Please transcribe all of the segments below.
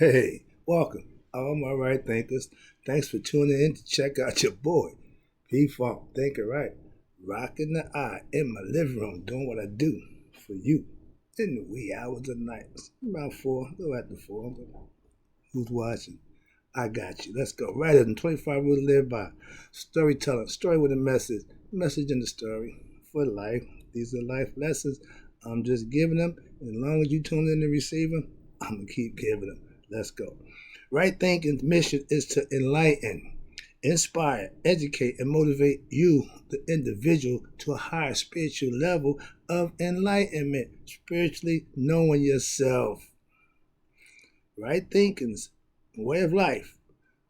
Hey, welcome, all my right thinkers. Thanks for tuning in to check out your boy, P-Funk, Thinking Right, rocking the eye in my living room, doing what I do for you in the wee hours of the night. About 4, go after 4. Who's watching? I got you. Let's go. Right in 25 rules to live by. Storytelling, story with a message in the story for life. These are life lessons. I'm just giving them. As long as you tune in to receive them, I'm going to keep giving them. Let's go. Right thinking's mission is to enlighten, inspire, educate, and motivate you, the individual, to a higher spiritual level of enlightenment, spiritually knowing yourself. Right thinking's way of life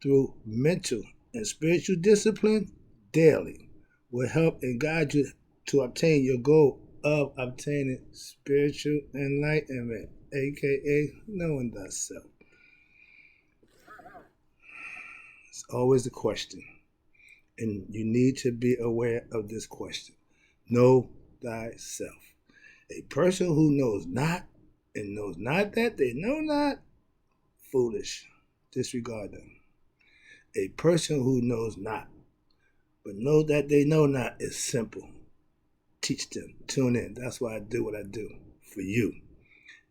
through mental and spiritual discipline daily will help and guide you to obtain your goal of obtaining spiritual enlightenment, aka knowing thyself. It's always a question, and you need to be aware of this question. Know thyself. A person who knows not and knows not that they know not, foolish. Disregard them. A person who knows not, but knows that they know not, is simple. Teach them. Tune in. That's why I do what I do for you.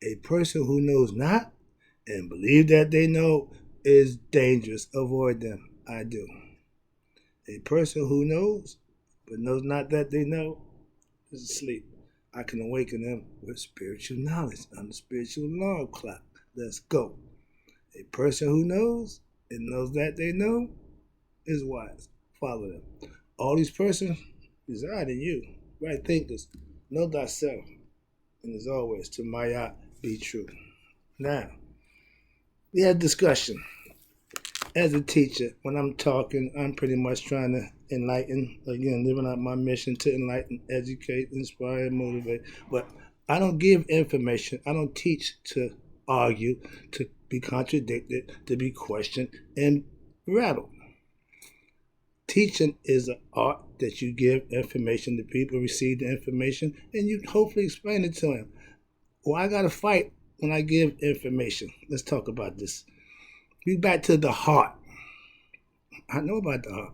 A person who knows not and believe that they know is dangerous. Avoid them. I do. A person who knows but knows not that they know is asleep. I can awaken them with spiritual knowledge. I'm the spiritual alarm clock. Let's go. A person who knows and knows that they know is wise. Follow them. All these persons reside in you. Right thinkers. Know thyself. And as always, to MAAT be true. Now, we had discussion. As a teacher, when I'm talking, I'm pretty much trying to enlighten, again, living out my mission to enlighten, educate, inspire, and motivate. But I don't give information. I don't teach to argue, to be contradicted, to be questioned, and rattled. Teaching is an art that you give information to people, receive the information, and you hopefully explain it to them. Well, I got to fight when I give information. Let's talk about this. Be back to the heart. I know about the heart.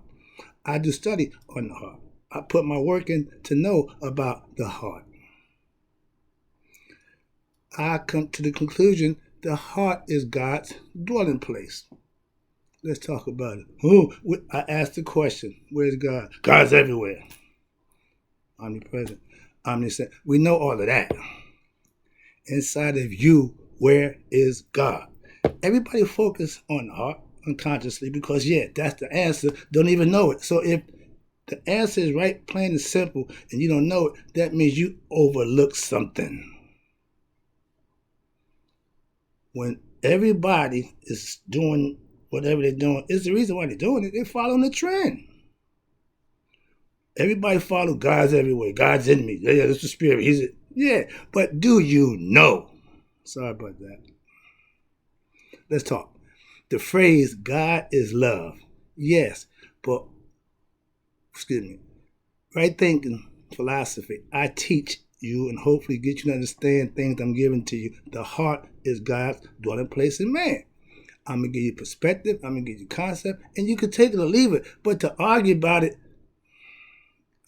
I do study on the heart. I put my work in to know about the heart. I come to the conclusion the heart is God's dwelling place. Let's talk about it. I asked the question, where's God? God's everywhere. Omnipresent, omniscient. We know all of that. Inside of you, where is God? Everybody focus on the heart unconsciously because, that's the answer. Don't even know it. So if the answer is right, plain and simple, and you don't know it, that means you overlook something. When everybody is doing whatever they're doing, it's the reason why they're doing it. They're following the trend. Everybody follow God's everywhere. God's in me. Yeah, that's the spirit. But do you know? Sorry about that. Let's talk. The phrase God is love. Yes, but right thinking philosophy. I teach you and hopefully get you to understand things I'm giving to you. The heart is God's dwelling place in man. I'm going to give you perspective. I'm going to give you concept. And you can take it or leave it. But to argue about it,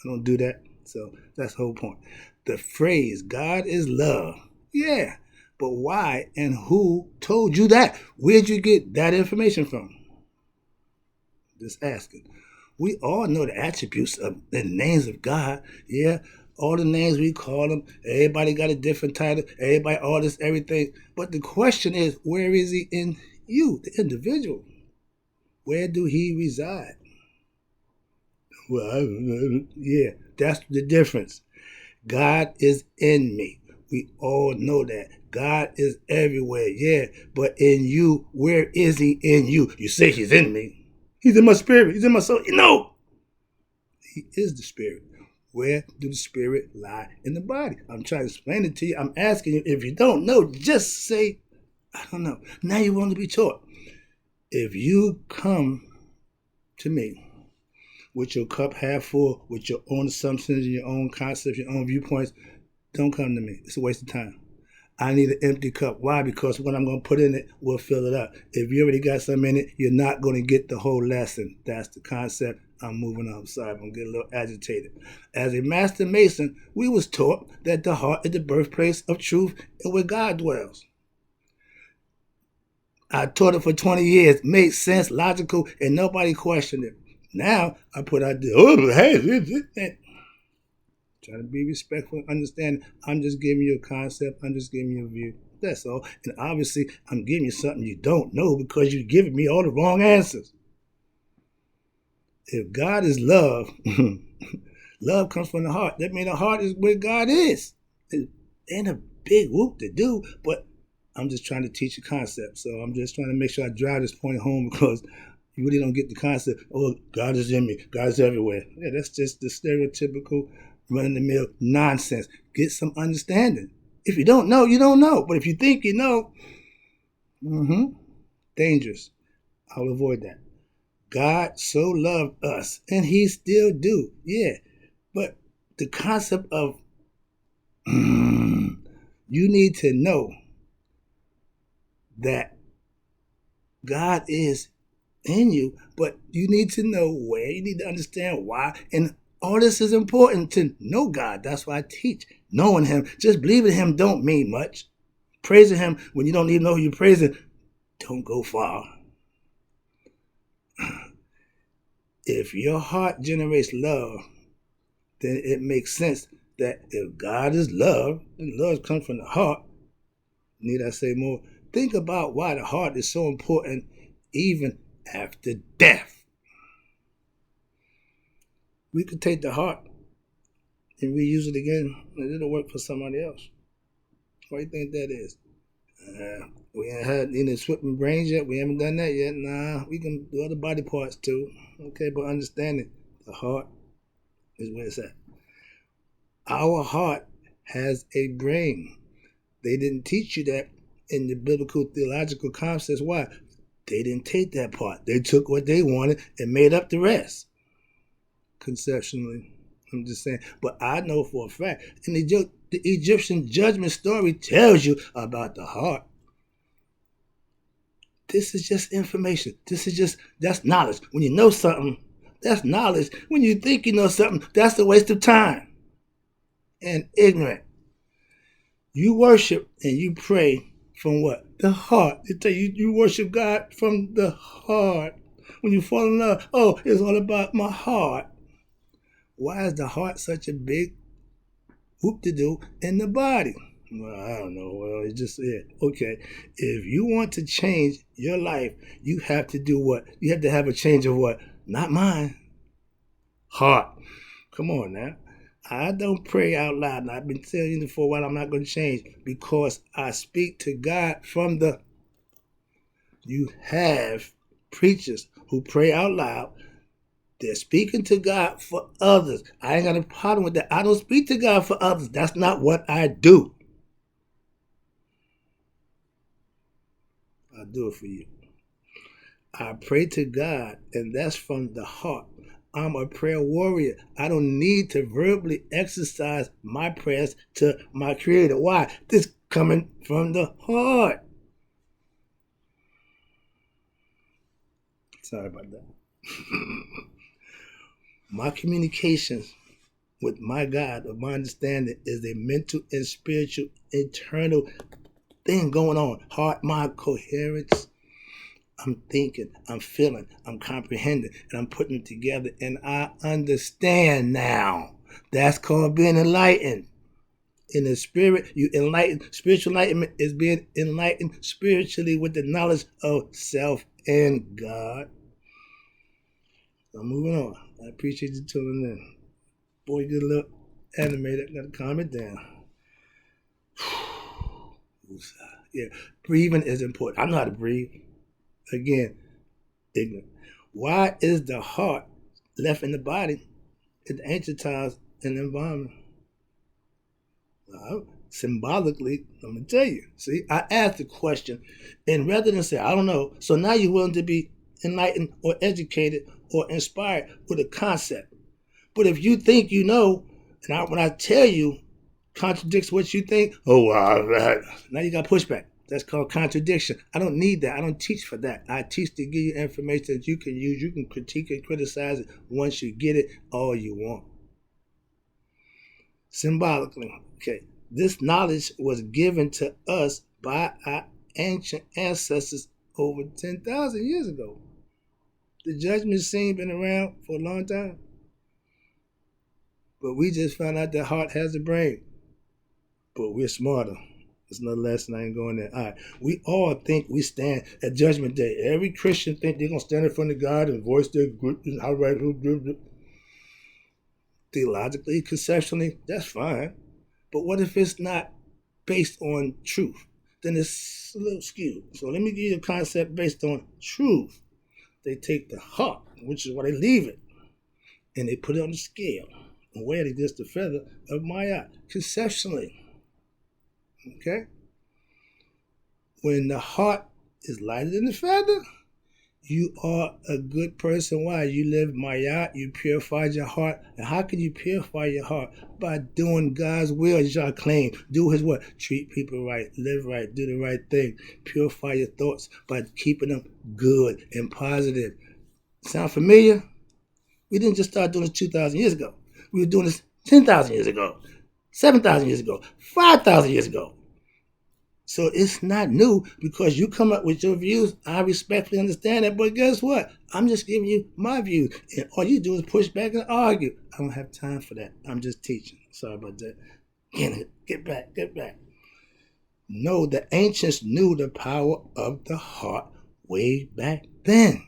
I don't do that. So that's the whole point. The phrase, God is love. Yeah. But why and who told you that? Where'd you get that information from? Just asking. We all know the attributes of the names of God. Yeah. All the names we call him. Everybody got a different title. Everybody, all this, everything. But the question is, where is he in you, the individual? Where do he reside? Well, that's the difference. God is in me. We all know that. God is everywhere, but in you, where is he in you? You say he's in me. He's in my spirit. He's in my soul. No. He is the spirit. Where do the spirit lie in the body? I'm trying to explain it to you. I'm asking you, if you don't know, just say, I don't know. Now you want to be taught. If you come to me with your cup half full, with your own assumptions, your own concepts, your own viewpoints, don't come to me. It's a waste of time. I need an empty cup. Why? Because what I'm going to put in it will fill it up. If you already got some in it, you're not going to get the whole lesson. That's the concept. I'm moving on. Sorry, I'm going to get a little agitated. As a master mason, we was taught that the heart is the birthplace of truth and where God dwells. I taught it for 20 years. Made sense, logical, and nobody questioned it. Now, I put out there, oh, hey, trying to be respectful and understand. I'm just giving you a concept. I'm just giving you a view. That's all. And obviously, I'm giving you something you don't know because you're giving me all the wrong answers. If God is love, love comes from the heart. That means the heart is where God is. It ain't a big whoop to do, but I'm just trying to teach a concept. So I'm just trying to make sure I drive this point home because you really don't get the concept, oh, God is in me. God is everywhere. Yeah, that's just the stereotypical run-of-the-mill nonsense. Get some understanding. If you don't know, you don't know. But if you think you know, dangerous. I'll avoid that. God so loved us, and he still do. Yeah. But the concept of you need to know that God is in you, but you need to know where. You need to understand why. And all this is important to know God. That's why I teach. Knowing him, just believing him don't mean much. Praising him when you don't even know who you're praising, don't go far. If your heart generates love, then it makes sense that if God is love, and love comes from the heart, need I say more? Think about why the heart is so important even after death. We could take the heart and reuse it again, and it'll work for somebody else. What do you think that is? We ain't had any swimming brains yet. We haven't done that yet. Nah, we can do other body parts too. Okay, but understanding the heart is where it's at. Our heart has a brain. They didn't teach you that in the biblical theological concepts. Why? They didn't take that part. They took what they wanted and made up the rest. Conceptually, I'm just saying. But I know for a fact, and the Egyptian judgment story tells you about the heart. This is just information. That's knowledge. When you know something, that's knowledge. When you think you know something, that's a waste of time and ignorant. You worship and you pray from what? The heart. They tell you you worship God from the heart. When you fall in love, oh, it's all about my heart. Why is the heart such a big whoop-de-doo in the body? Well, I don't know. Well, it's just it. Okay. If you want to change your life, you have to do what? You have to have a change of what? Not mine. Heart. Come on now. I don't pray out loud. And I've been telling you for a while I'm not going to change because I speak to God from the... You have preachers who pray out loud. They're speaking to God for others. I ain't got a problem with that. I don't speak to God for others. That's not what I do. I do it for you. I pray to God, and that's from the heart. I'm a prayer warrior. I don't need to verbally exercise my prayers to my Creator. Why? This coming from the heart. Sorry about that. My communications with my God, of my understanding, is a mental and spiritual internal thing going on. Heart, mind, coherence. I'm thinking, I'm feeling, I'm comprehending, and I'm putting it together, and I understand now. That's called being enlightened. In the spirit, you enlighten. Spiritual enlightenment is being enlightened spiritually with the knowledge of self and God. I'm moving on. I appreciate you tuning in. Boy, you get a little animated. Got to calm it down. Yeah, breathing is important. I know how to breathe. Again, ignorant. Why is the heart left in the body in the ancient times in the environment? Well, symbolically, I'm going to tell you. See, I asked the question, and rather than say, I don't know, so now you're willing to be enlightened or educated or inspired with a concept. But if you think you know, and when I tell you, contradicts what you think, oh, wow, now you got pushback. That's called contradiction. I don't need that. I don't teach for that. I teach to give you information that you can use. You can critique and criticize it once you get it all you want. Symbolically, okay, this knowledge was given to us by our ancient ancestors over 10,000 years ago. The judgment scene been around for a long time. But we just found out the heart has a brain. But we're smarter. It's another lesson. I ain't going there. All right. We all think we stand at Judgment Day. Every Christian think they're going to stand in front of God and voice their group. Theologically, conceptually, that's fine. But what if it's not based on truth? Then it's a little skewed. So let me give you a concept based on truth. They take the heart, which is why they leave it, and they put it on the scale and weigh it against the feather of MAAT, conceptually. Okay? When the heart is lighter than the feather, you are a good person. Why? You live MAAT, you purified your heart. And how can you purify your heart? By doing God's will, as y'all claim. Do his what? Treat people right, live right, do the right thing. Purify your thoughts by keeping them good and positive. Sound familiar? We didn't just start doing this 2,000 years ago. We were doing this 10,000 years ago, 7,000 years ago, 5,000 years ago. So it's not new because you come up with your views. I respectfully understand that, but guess what? I'm just giving you my view. And all you do is push back and argue. I don't have time for that. I'm just teaching. Sorry about that. Get back. No, the ancients knew the power of the heart way back then.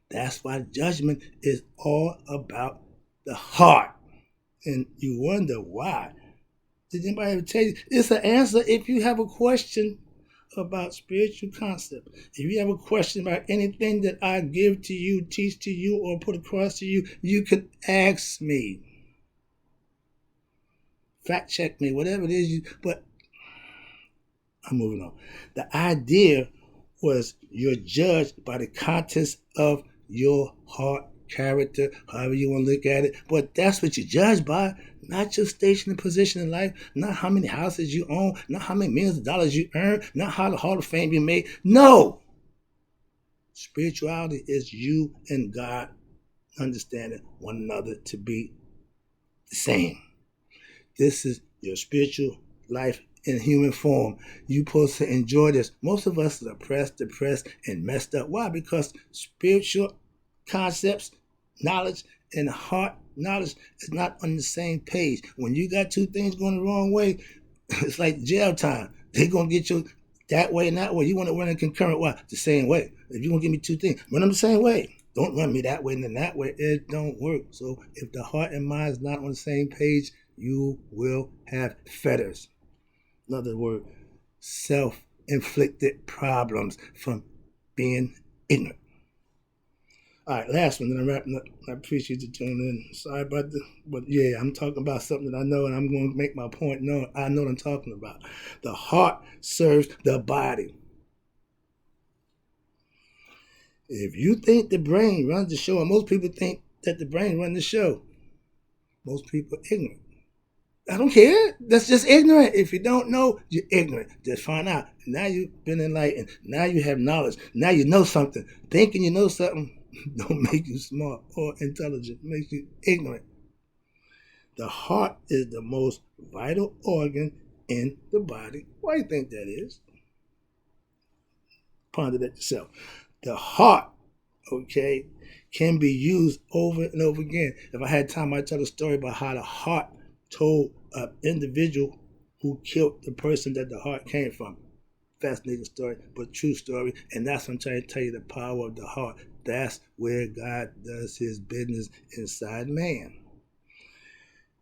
That's why judgment is all about the heart. And you wonder why. Did anybody ever tell you? It's an answer if you have a question about spiritual concept. If you have a question about anything that I give to you, teach to you, or put across to you, you can ask me. Fact check me, whatever it is. But I'm moving on. The idea was you're judged by the contents of your heart, character, however you want to look at it. But that's what you're judged by. Not your station and position in life, not how many houses you own, not how many millions of dollars you earn, not how the Hall of Fame you made. No! Spirituality is you and God understanding one another to be the same. This is your spiritual life in human form. You're supposed to enjoy this. Most of us are oppressed, depressed, and messed up. Why? Because spiritual concepts, knowledge, and heart knowledge is not on the same page. When you got two things going the wrong way, it's like jail time. They're going to get you that way and that way. You want to run in concurrent. Why? The same way. If you're going to give me two things, run them the same way. Don't run me that way and then that way. It don't work. So if the heart and mind is not on the same page, you will have fetters. In other words, self-inflicted problems from being ignorant. All right, last one, then I'm wrapping up. I appreciate you tuning in. Sorry about this, but yeah, I'm talking about something that I know, and I'm going to make my point known. I know what I'm talking about. The heart serves the body. If you think the brain runs the show, and most people think that the brain runs the show, most people are ignorant. I don't care. That's just ignorant. If you don't know, you're ignorant. Just find out. Now you've been enlightened. Now you have knowledge. Now you know something. Thinking you know something don't make you smart or intelligent. It makes you ignorant. The heart is the most vital organ in the body. Why do you think that is? Ponder that yourself. The heart, okay, can be used over and over again. If I had time, I'd tell a story about how the heart told an individual who killed the person that the heart came from. Fascinating story, but true story. And that's what I'm trying to tell you, the power of the heart. That's where God does his business inside man.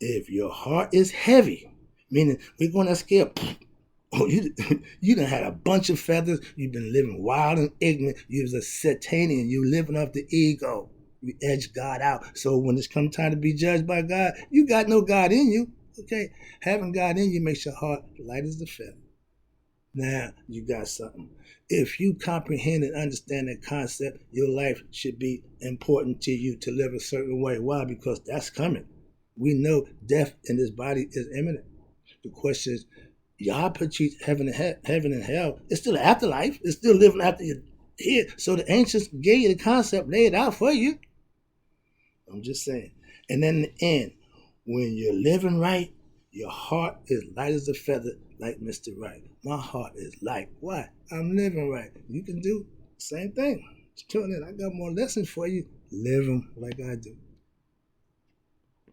If your heart is heavy, meaning we're going to scale, oh, you done had a bunch of feathers, you've been living wild and ignorant, you was a Satanian, you living off the ego. You edge God out. So when it's come time to be judged by God, you got no God in you. Okay? Having God in you makes your heart light as the feather. Now you got something. If you comprehend and understand that concept, your life should be important to you to live a certain way. Why? Because that's coming. We know death in this body is imminent. The question is, y'all put you heaven and hell. It's still an afterlife. It's still living after you're here. So the ancients gave you the concept, laid out for you. I'm just saying. And then in the end, when you're living right, your heart is light as a feather, like Mr. Right. My heart is light. Why? I'm living right. You can do the same thing. Tune in. I got more lessons for you. Live them like I do.